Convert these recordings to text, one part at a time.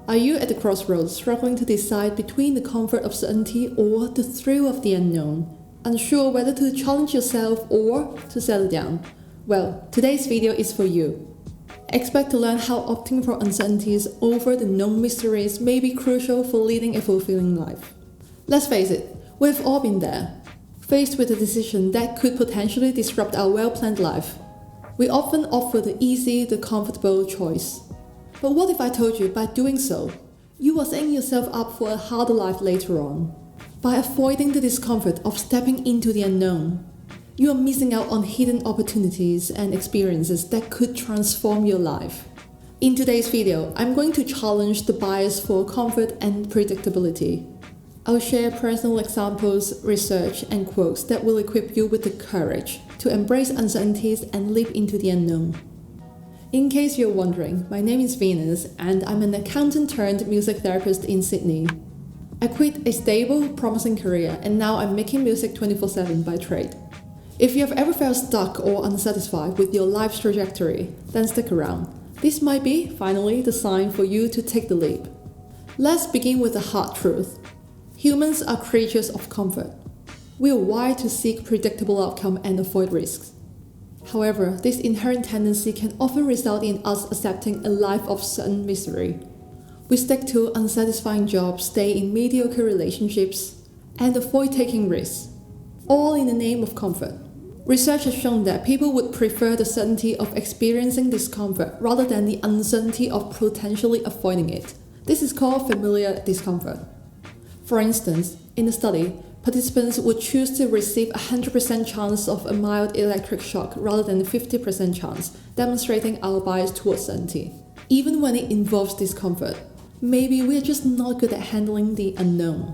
Are you at the crossroads, struggling to decide between the comfort of certainty or the thrill of the unknown? Unsure whether to challenge yourself or to settle down? Well, today's video is for you. Expect to learn how opting for uncertainties over the known miseries may be crucial for leading a fulfilling life. Let's face it, we've all been there, faced with a decision that could potentially disrupt our well-planned life. We often opt for the easy, the comfortable choice. But what if I told you by doing so, you were setting yourself up for a harder life later on? By avoiding the discomfort of stepping into the unknown, you are missing out on hidden opportunities and experiences that could transform your life. In today's video, I'm going to challenge the bias for comfort and predictability. I'll share personal examples, research, and quotes that will equip you with the courage to embrace uncertainties and leap into the unknown. In case you're wondering, my name is Venus and I'm an accountant turned music therapist in Sydney. I quit a stable, promising career and now I'm making music 24/7 by trade. If you have ever felt stuck or unsatisfied with your life's trajectory, then stick around. This might be, finally, the sign for you to take the leap. Let's begin with the hard truth. Humans are creatures of comfort. We are wired to seek predictable outcome and avoid risks. However, this inherent tendency can often result in us accepting a life of certain misery. We stick to unsatisfying jobs, stay in mediocre relationships, and avoid taking risks, all in the name of comfort. Research has shown that people would prefer the certainty of experiencing discomfort rather than the uncertainty of potentially avoiding it. This is called familiar discomfort. For instance, in a study, participants would choose to receive a 100% chance of a mild electric shock rather than a 50% chance, demonstrating our bias towards certainty. Even when it involves discomfort, maybe we're just not good at handling the unknown.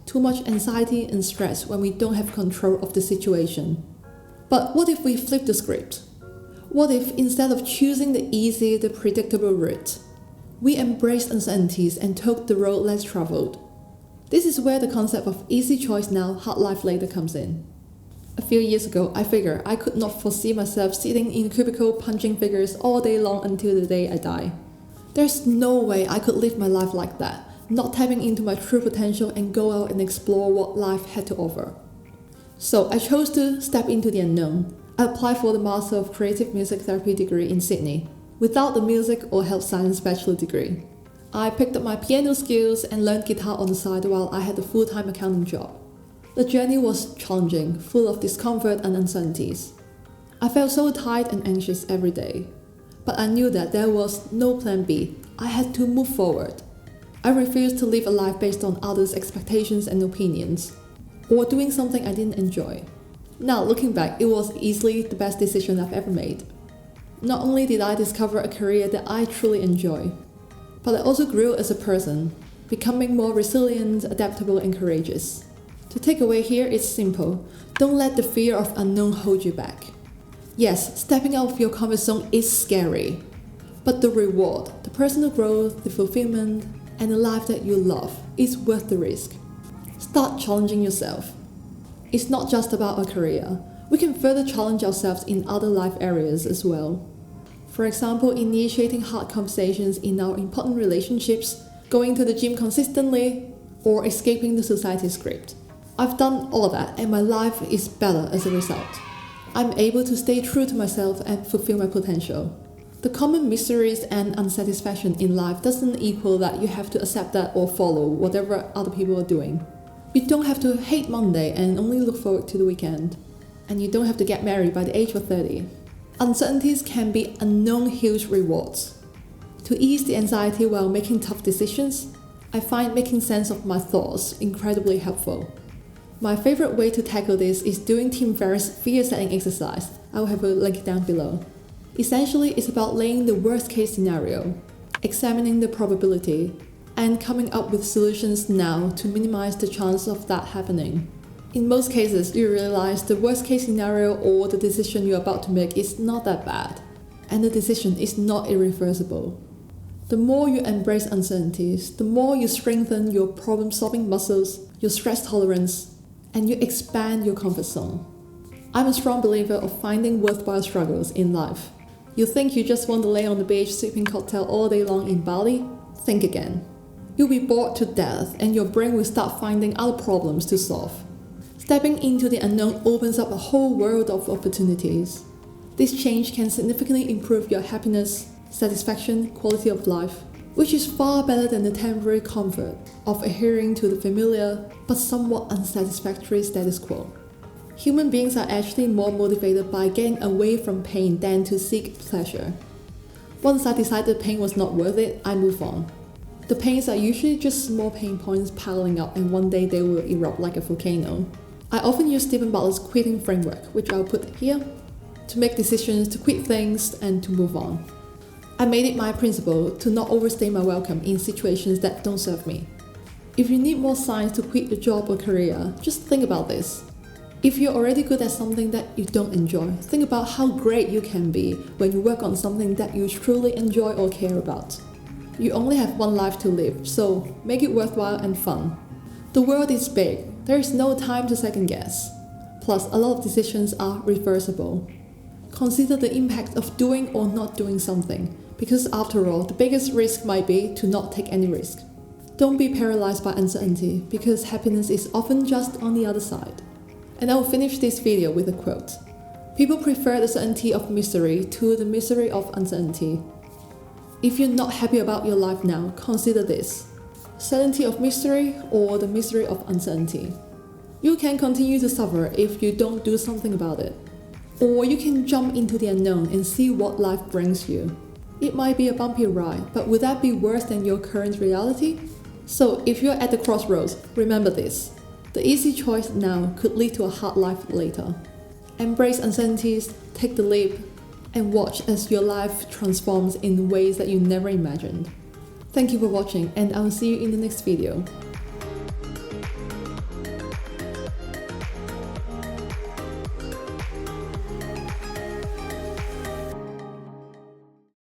Too much anxiety and stress when we don't have control of the situation. But what if we flip the script? What if instead of choosing the easy, the predictable route, we embraced uncertainties and took the road less traveled? This is where the concept of easy choice now, hard life later comes in. A few years ago, I figured I could not foresee myself sitting in a cubicle punching figures all day long until the day I die. There's no way I could live my life like that, not tapping into my true potential and go out and explore what life had to offer. So I chose to step into the unknown. I applied for the Master of Creative Music Therapy degree in Sydney, without the music or health science bachelor degree. I picked up my piano skills and learned guitar on the side while I had a full-time accounting job. The journey was challenging, full of discomfort and uncertainties. I felt so tired and anxious every day. But I knew that there was no plan B. I had to move forward. I refused to live a life based on others' expectations and opinions, or doing something I didn't enjoy. Now, looking back, it was easily the best decision I've ever made. Not only did I discover a career that I truly enjoy, but I also grew as a person, becoming more resilient, adaptable, and courageous. The takeaway here is simple. Don't let the fear of unknown hold you back. Yes, stepping out of your comfort zone is scary, but the reward, the personal growth, the fulfillment, and the life that you love is worth the risk. Start challenging yourself. It's not just about a career. We can further challenge ourselves in other life areas as well. For example, initiating hard conversations in our important relationships, going to the gym consistently, or escaping the society script. I've done all of that and my life is better as a result. I'm able to stay true to myself and fulfill my potential. The common miseries and unsatisfaction in life doesn't equal that you have to accept that or follow whatever other people are doing. You don't have to hate Monday and only look forward to the weekend. And you don't have to get married by the age of 30. Uncertainties can be unknown huge rewards. To ease the anxiety while making tough decisions, I find making sense of my thoughts incredibly helpful. My favorite way to tackle this is doing Tim Ferriss' fear setting exercise. I'll have a link down below. Essentially, it's about laying the worst case scenario, examining the probability, and coming up with solutions now to minimize the chance of that happening. In most cases, you realize the worst case scenario or the decision you're about to make is not that bad, and the decision is not irreversible. The more you embrace uncertainties, the more you strengthen your problem-solving muscles, your stress tolerance, and you expand your comfort zone. I'm a strong believer of finding worthwhile struggles in life. You think you just want to lay on the beach sipping cocktail all day long in Bali? think again. You'll be bored to death and your brain will start finding other problems to solve. Stepping into the unknown opens up a whole world of opportunities. This change can significantly improve your happiness, satisfaction, quality of life, which is far better than the temporary comfort of adhering to the familiar but somewhat unsatisfactory status quo. Human beings are actually more motivated by getting away from pain than to seek pleasure. Once I decided pain was not worth it, I move on. The pains are usually just small pain points piling up and one day they will erupt like a volcano. I often use Steven Bartlett's quitting framework, which I'll put here, to make decisions, to quit things, and to move on. I made it my principle to not overstay my welcome in situations that don't serve me. If you need more signs to quit your job or career, just think about this. If you're already good at something that you don't enjoy, think about how great you can be when you work on something that you truly enjoy or care about. You only have one life to live, so make it worthwhile and fun. The world is big, there is no time to second guess. Plus, a lot of decisions are reversible. Consider the impact of doing or not doing something, because after all, the biggest risk might be to not take any risk. Don't be paralyzed by uncertainty, because happiness is often just on the other side. And I will finish this video with a quote. People prefer the certainty of misery to the misery of uncertainty. If you're not happy about your life now, consider this. Certainty of misery or the misery of uncertainty. You can continue to suffer if you don't do something about it. Or you can jump into the unknown and see what life brings you. It might be a bumpy ride, but would that be worse than your current reality? So if you're at the crossroads, remember this. The easy choice now could lead to a hard life later. Embrace uncertainties, take the leap, and watch as your life transforms in ways that you never imagined. Thank you for watching, and I will see you in the next video.